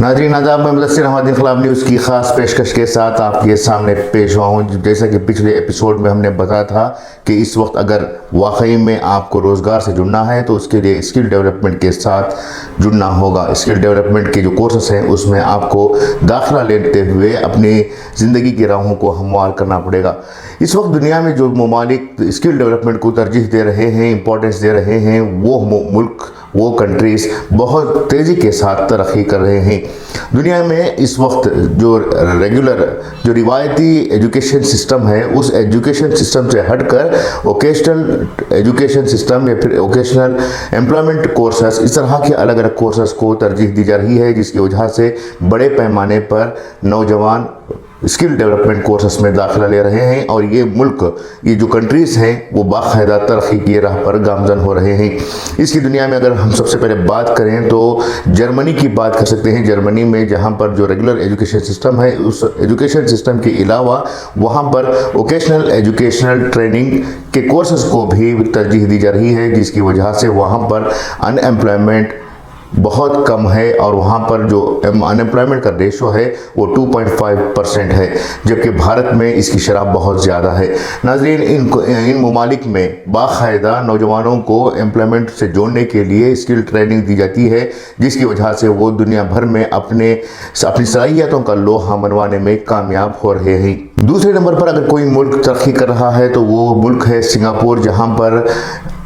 नाज़रीन आदाब, मैं मुदस्सिर अहमद इनकलाब न्यूज़ की ख़ास पेशकश के साथ आपके सामने पेश हुआ हूँ। जैसा कि पिछले एपिसोड में हमने बताया था कि इस वक्त अगर वाकई में आपको रोज़गार से जुड़ना है तो उसके लिए स्किल डेवलपमेंट के साथ जुड़ना होगा। स्किल डेवलपमेंट के जो कोर्सेस हैं उसमें आपको दाखिला लेते हुए अपनी ज़िंदगी की राहों को हमवार करना पड़ेगा। इस वक्त दुनिया में जो ममालिक स्किल डेवलपमेंट को तरजीह दे रहे हैं, इंपॉर्टेंस दे रहे हैं, वो मुल्क, वो कंट्रीज़ बहुत तेज़ी के साथ तरक्की कर रहे हैं। दुनिया में इस वक्त जो रिवायती एजुकेशन सिस्टम है, उस एजुकेशन सिस्टम से हटकर वोकेशनल एजुकेशन सिस्टम या फिर वोकेशनल एम्प्लॉयमेंट कोर्सेस, इस तरह के अलग अलग कोर्सेस को तरजीह दी जा रही है, जिसकी वजह से बड़े पैमाने पर नौजवान स्किल डेवलपमेंट कोर्सेस में दाखिला ले रहे हैं और ये मुल्क, ये जो कंट्रीज़ हैं, वो बाकायदा तरक्की की राह पर गामजन हो रहे हैं। इसकी दुनिया में अगर हम सबसे पहले बात करें तो जर्मनी की बात कर सकते हैं। जर्मनी में जहाँ पर जो रेगुलर एजुकेशन सिस्टम है, उस एजुकेशन सिस्टम के अलावा वहाँ पर वोकेशनल एजुकेशनल ट्रेनिंग के कोर्सेस को भी तरजीह दी जा रही है, जिसकी वजह से वहाँ पर अनएम्प्लॉयमेंट बहुत कम है और वहाँ पर जो अनएम्प्लॉयमेंट का रेशो है वो 2.5% है, जबकि भारत में इसकी शरह बहुत ज़्यादा है। नाज़रीन, इन ममालिक में बाकायदा नौजवानों को एम्प्लॉयमेंट से जोड़ने के लिए स्किल ट्रेनिंग दी जाती है, जिसकी वजह से वो दुनिया भर में अपनी सलाहियतों का लोहा मनवाने में कामयाब हो रहे हैं। दूसरे नंबर पर अगर कोई मुल्क तरक्की कर रहा है तो वो मुल्क है सिंगापुर, जहाँ पर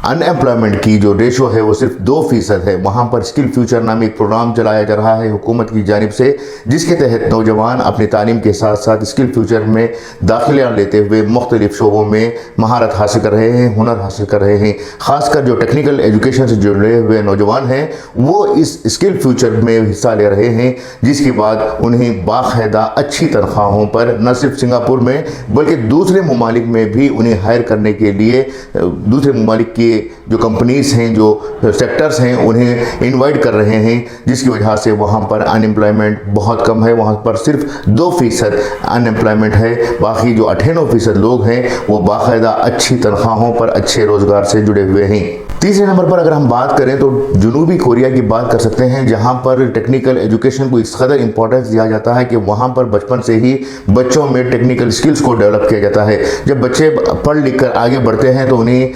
अनएम्प्लॉयमेंट की जो रेशो है वो सिर्फ 2% है। वहाँ पर स्किल फ्यूचर नामी एक प्रोग्राम चलाया जा रहा है हुकूमत की जानिब से, जिसके तहत नौजवान अपनी तालीम के साथ साथ स्किल फ्यूचर में दाखिला लेते हुए मुख्तलिफ शोबों में महारत हासिल कर रहे हैं, हुनर हासिल कर रहे हैं। ख़ासकर जो टेक्निकल एजुकेशन से जुड़े हुए नौजवान हैं वो इस स्किल फ्यूचर में हिस्सा ले रहे हैं, जिसके बाद उन्हें बाकायदा अच्छी तनख्वाहों पर न सिर्फ सिंगापुर में बल्कि दूसरे ममालिक में भी उन्हें हायर करने के लिए दूसरे ममालिक की जो कंपनीज़ हैं, जो सेक्टर्स हैं, उन्हें इनवाइट कर रहे हैं, जिसकी वजह से वहाँ पर अनएम्प्लॉयमेंट बहुत कम है। वहाँ पर सिर्फ 2% अनएम्प्लॉयमेंट है, बाकी जो 98% लोग हैं वो बाकायदा अच्छी तनख्वाहों पर अच्छे रोज़गार से जुड़े हुए हैं। तीसरे नंबर पर अगर हम बात करें तो जनूबी कोरिया की बात कर सकते हैं, जहाँ पर टेक्निकल एजुकेशन को इस कदर इंपॉर्टेंस दिया जाता है कि वहाँ पर बचपन से ही बच्चों में टेक्निकल स्किल्स को डेवलप किया जाता है। जब बच्चे पढ़ लिख कर आगे बढ़ते हैं तो उन्हें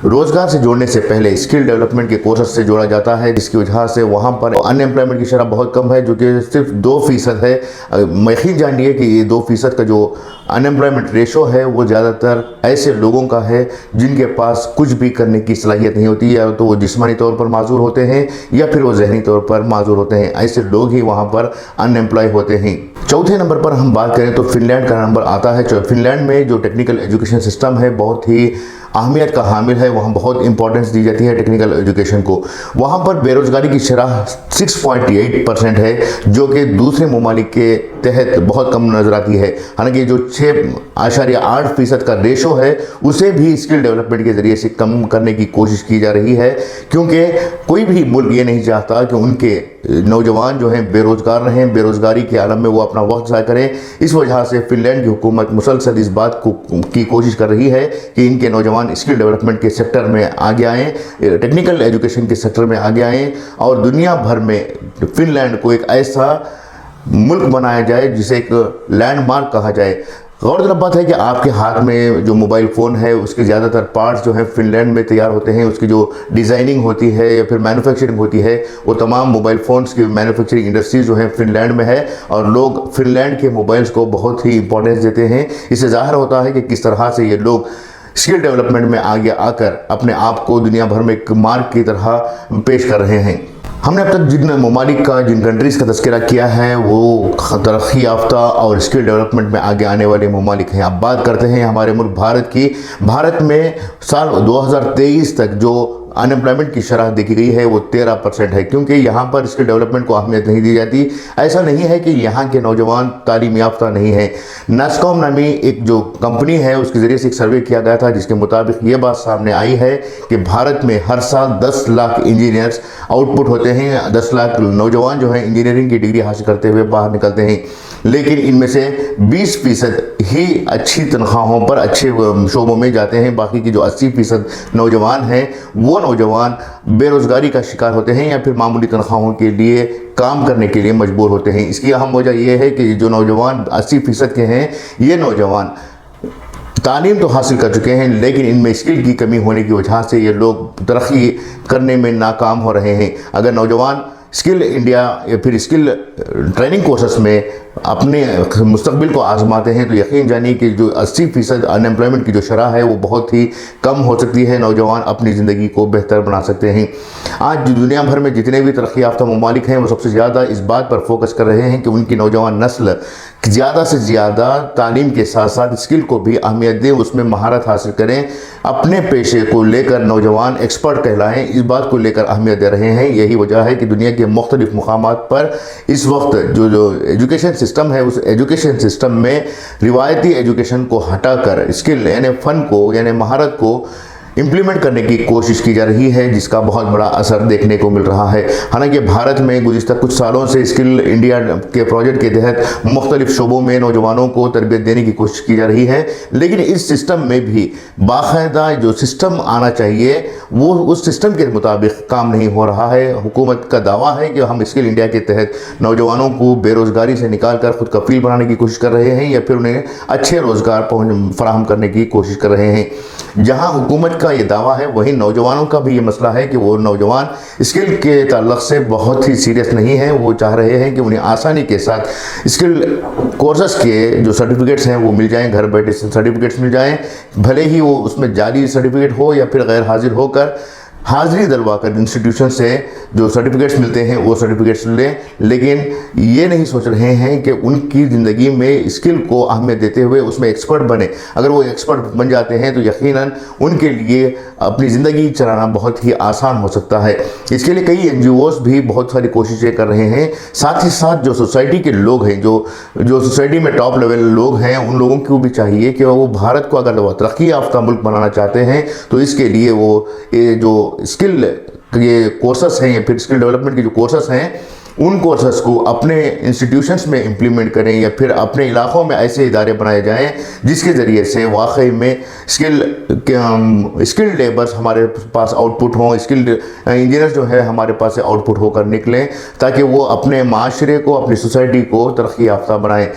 रोज़गार से जोड़ने से पहले स्किल डेवलपमेंट के कोर्सेस से जोड़ा जाता है, जिसकी वजह से वहाँ पर अनएम्प्लॉयमेंट की शरह बहुत कम है, जो कि सिर्फ 2% है। यकीन जानिए कि ये 2% का जो अनएम्प्लॉयमेंट रेशो है वो ज़्यादातर ऐसे लोगों का है जिनके पास कुछ भी करने की सलाहियत नहीं होती, या तो वो जिस्मानी तौर पर माजूर होते हैं या फिर वो जहनी तौर पर माजूर होते हैं। ऐसे लोग ही वहाँ पर अनएम्प्लॉय होते हैं। चौथे नंबर पर हम बात करें तो फिनलैंड का नंबर आता है। फिनलैंड में जो टेक्निकल एजुकेशन सिस्टम है बहुत ही अहमियत का हामिल है। वहाँ बहुत इंपॉर्टेंस दी जाती है टेक्निकल एजुकेशन को। वहाँ पर बेरोज़गारी की शरह 6.8% है, जो कि दूसरे ममालिक के तहत बहुत कम नज़र आती है। हालांकि जो 6.8% का रेशो है उसे भी स्किल डेवलपमेंट के ज़रिए से कम करने की कोशिश की जा रही है, क्योंकि कोई भी मुल्क ये नहीं चाहता कि उनके नौजवान जो हैं बेरोज़गार रहें, बेरोज़गारी के आलम में वो अपना वक्त ज़ाया करें। इस वजह से फिनलैंड की हुकूमत मुसलसल इस बात की कोशिश कर रही है कि इनके नौजवान स्किल डेवलपमेंट के सेक्टर में आगे आएँ, टेक्निकल एजुकेशन के सेक्टर में आगे आएँ और दुनिया भर में फिनलैंड को एक ऐसा मुल्क बनाया जाए जिसे एक लैंडमार्क कहा जाए। गौरतलब बात है कि आपके हाथ में जो मोबाइल फ़ोन है उसके ज़्यादातर पार्ट्स जो हैं फिनलैंड में तैयार होते हैं। उसकी जो डिज़ाइनिंग होती है या फिर मैन्युफैक्चरिंग होती है वो तमाम मोबाइल फ़ोन्स की मैन्युफैक्चरिंग इंडस्ट्रीज जो हैं फिनलैंड में है, और लोग फिनलैंड के मोबाइल्स को बहुत ही इंपॉर्टेंस देते हैं। इससे ज़ाहिर होता है कि किस तरह से ये लोग स्किल डेवलपमेंट में आगे आकर अपने आप को दुनिया भर में एक मार्क की तरह पेश कर रहे हैं। हमने अब तक जिन ममालिक का, जिन कंट्रीज़ का तज़किरा किया है वो तरक्की याफ्ता और स्किल डेवलपमेंट में आगे आने वाले ममालिक हैं। अब बात करते हैं हमारे मुल्क भारत की। भारत में साल 2023 तक जो अनएम्प्लॉयमेंट की शरह देखी गई है वो 13% है, क्योंकि यहाँ पर स्किल डेवलपमेंट को अहमियत नहीं दी जाती। ऐसा नहीं है कि यहाँ के नौजवान तालीम याफ्ता नहीं है। नास्कॉम नामी एक जो कंपनी है उसके ज़रिए से एक सर्वे किया गया था, जिसके मुताबिक ये बात सामने आई है कि भारत में हर साल 10 लाख इंजीनियर्स आउटपुट होते हैं। 10 लाख नौजवान जो हैं इंजीनियरिंग की डिग्री हासिल करते हुए बाहर निकलते हैं, लेकिन इनमें से 20% ही अच्छी तनख्वाहों पर अच्छे शोबों में जाते हैं। बाकी की जो 80% नौजवान हैं वो वो नौजवान बेरोज़गारी का शिकार होते हैं या फिर मामूली तनख्वाहों के लिए काम करने के लिए मजबूर होते हैं। इसकी अहम वजह यह है कि जो नौजवान 80% के हैं, ये नौजवान तालीम तो हासिल कर चुके हैं, लेकिन इनमें स्किल की कमी होने की वजह से ये लोग तरक्की करने में नाकाम हो रहे हैं। अगर नौजवान स्किल इंडिया या फिर स्किल ट्रेनिंग कोर्सेस में अपने मुस्तकबिल को आजमाते हैं तो यकीन जानिए कि जो 80% अनएम्प्लॉयमेंट की जो शरह है वो बहुत ही कम हो सकती है। नौजवान अपनी ज़िंदगी को बेहतर बना सकते हैं। आज दुनिया भर में जितने भी तरक्की याफ्ता ममालिक हैं वो सबसे ज़्यादा इस बात पर फोकस कर रहे हैं कि उनकी नौजवान नस्ल ज़्यादा से ज़्यादा तालीम के साथ साथ स्किल को भी अहमियत दें, उसमें महारत हासिल करें, अपने पेशे को लेकर नौजवान एक्सपर्ट कहलाएं, इस बात को लेकर अहमियत दे रहे हैं। यही वजह है कि दुनिया के मुख्तलिफ मुकामात पर इस वक्त जो एजुकेशन सिस्टम है, उस एजुकेशन सिस्टम में रिवायती एजुकेशन को हटाकर स्किल यानी फ़न को यानी महारत को इम्प्लीमेंट करने की कोशिश की जा रही है, जिसका बहुत बड़ा असर देखने को मिल रहा है। हालांकि भारत में गुज़िश्ता कुछ सालों से स्किल इंडिया के प्रोजेक्ट के तहत मुख्तलिफ शोबों में नौजवानों को तरबियत देने की कोशिश की जा रही है, लेकिन इस सिस्टम में भी बाकायदा जो सिस्टम आना चाहिए वो उस सिस्टम के मुताबिक काम नहीं हो रहा है। हुकूमत का दावा है कि हम स्किल इंडिया के तहत नौजवानों को बेरोज़गारी से निकाल कर खुद कफील बनाने की कोशिश कर रहे हैं या फिर उन्हें अच्छे रोज़गार फराहम करने की कोशिश कर रहे हैं। जहाँ हुकूमत का ये दावा है, वहीं नौजवानों का भी ये मसला है कि वो नौजवान स्किल के ताल्लुक़ से बहुत ही सीरियस नहीं है। वो चाह रहे हैं कि उन्हें आसानी के साथ स्किल कोर्सेस के जो सर्टिफिकेट्स हैं वो मिल जाएं, घर बैठे सर्टिफिकेट्स मिल जाएं, भले ही वो उसमें जाली सर्टिफिकेट हो या फिर गैर हाजिर होकर हाज़िरी दिलवाकर इंस्टीट्यूशन से जो सर्टिफिकेट्स मिलते हैं वो सर्टिफिकेट्स लें, लेकिन ये नहीं सोच रहे हैं कि उनकी ज़िंदगी में स्किल को अहमियत देते हुए उसमें एक्सपर्ट बने। अगर वो एक्सपर्ट बन जाते हैं तो यकीनन उनके लिए अपनी ज़िंदगी चलाना बहुत ही आसान हो सकता है। इसके लिए कई NGOs भी बहुत सारी कोशिशें कर रहे हैं। साथ ही साथ जो सोसाइटी के लोग हैं, जो सोसाइटी में टॉप लेवल लोग हैं, उन लोगों को भी चाहिए कि वो भारत को अगर वो तरक्की याफ्ता मुल्क बनाना चाहते हैं तो इसके लिए वो जो स्किल ये कोर्सेस हैं या फिर स्किल डेवलपमेंट के जो कोर्सेस हैं उन कोर्सेस को अपने इंस्टीट्यूशंस में इम्प्लीमेंट करें या फिर अपने इलाक़ों में ऐसे इदारे बनाए जाएं जिसके ज़रिए से वाकई में स्किल्ड लेबर्स हमारे पास आउटपुट हों, स्किल्ड इंजीनियर जो है हमारे पास से आउटपुट होकर निकलें, ताकि वो अपने माशरे को, अपनी सोसाइटी को तरक्की याफ्ता बनाएं।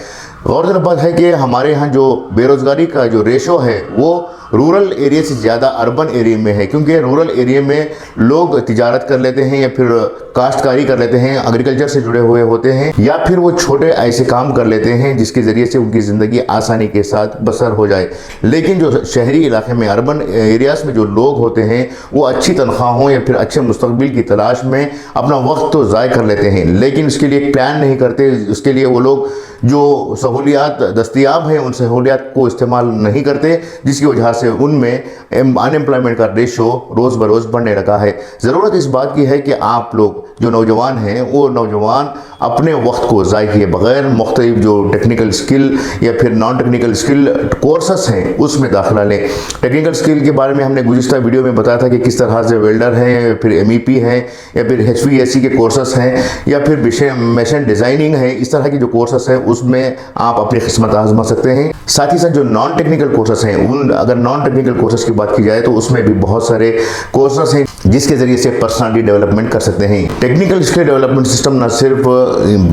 गौरतलब बात है कि हमारे यहाँ जो बेरोज़गारी का जो रेशो है वो रूरल एरिया से ज़्यादा अर्बन एरिया में है, क्योंकि रूरल एरिया में लोग तिजारत कर लेते हैं या फिर काश्तकारी कर लेते हैं, एग्रीकल्चर से जुड़े हुए होते हैं, या फिर वो छोटे ऐसे काम कर लेते हैं जिसके ज़रिए से उनकी ज़िंदगी आसानी के साथ बसर हो जाए। लेकिन जो शहरी इलाके में, अर्बन एरियाज़ में जो लोग होते हैं वो अच्छी तनख्वाहों या फिर अच्छे मुस्तकबिल की तलाश में अपना वक्त तो ज़ाय कर लेते हैं, लेकिन उसके लिए प्लान नहीं करते। उसके लिए वो लोग जो सहूलियात दस्तयाब हैं उन सहूलियात को इस्तेमाल नहीं करते, जिसकी वजह से उनमें अनएम्प्लॉयमेंट का रेशो रोज़ बरोज़ बढ़ने लगा है। ज़रूरत इस बात की है कि आप लोग जो नौजवान हैं वो नौजवान अपने वक्त को ज़ाय किए बग़ैर मुख्तलिफ जो टेक्निकल स्किल या फिर नॉन टेक्निकल स्किल कोर्सेस हैं उसमें दाखिला लें। टेक्निकल स्किल के बारे में हमने गुज़िश्ता वीडियो में बताया था कि किस तरह से वेल्डर हैं, फिर MEP हैं या फिर HVAC के कोर्सेस हैं या फिर मशीन डिज़ाइनिंग है। इस तरह की जो कोर्सेस हैं उसमें आप अपनी किस्मत आजमा सकते हैं। साथ ही साथ जो नॉन टेक्निकल कोर्सेस हैं, अगर नॉन टेक्निकल कोर्सेस की बात की जाए तो उसमें भी बहुत सारे कोर्सेस हैं जिसके ज़रिए से पर्सनालिटी डेवलपमेंट कर सकते हैं। टेक्निकल स्किल डेवलपमेंट सिस्टम न सिर्फ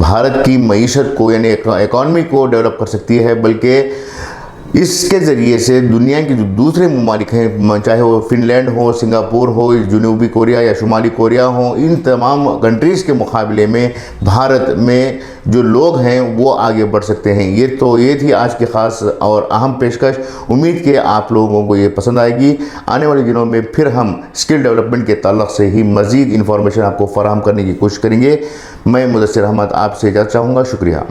भारत की मईशत को यानी इकॉनमी को डेवलप कर सकती है, बल्कि इसके ज़रिए से दुनिया के जो दूसरे ममालिक हैं, चाहे वो फिनलैंड हो, सिंगापुर हो, जनूबी कोरिया या शुमाली कोरिया हो, इन तमाम कंट्रीज़ के मुकाबले में भारत में जो लोग हैं वो आगे बढ़ सकते हैं। ये थी आज की ख़ास और अहम पेशकश। उम्मीद कि आप लोगों को ये पसंद आएगी। आने वाले दिनों में फिर हम स्किल डेवलपमेंट के ताल्लुक़ से ही मज़ीद इन्फॉर्मेशन आपको फ़राहम करने की कोशिश करेंगे। मैं मुदस्सिर अहमद आपसे इजाज़त चाहूँगा। शुक्रिया।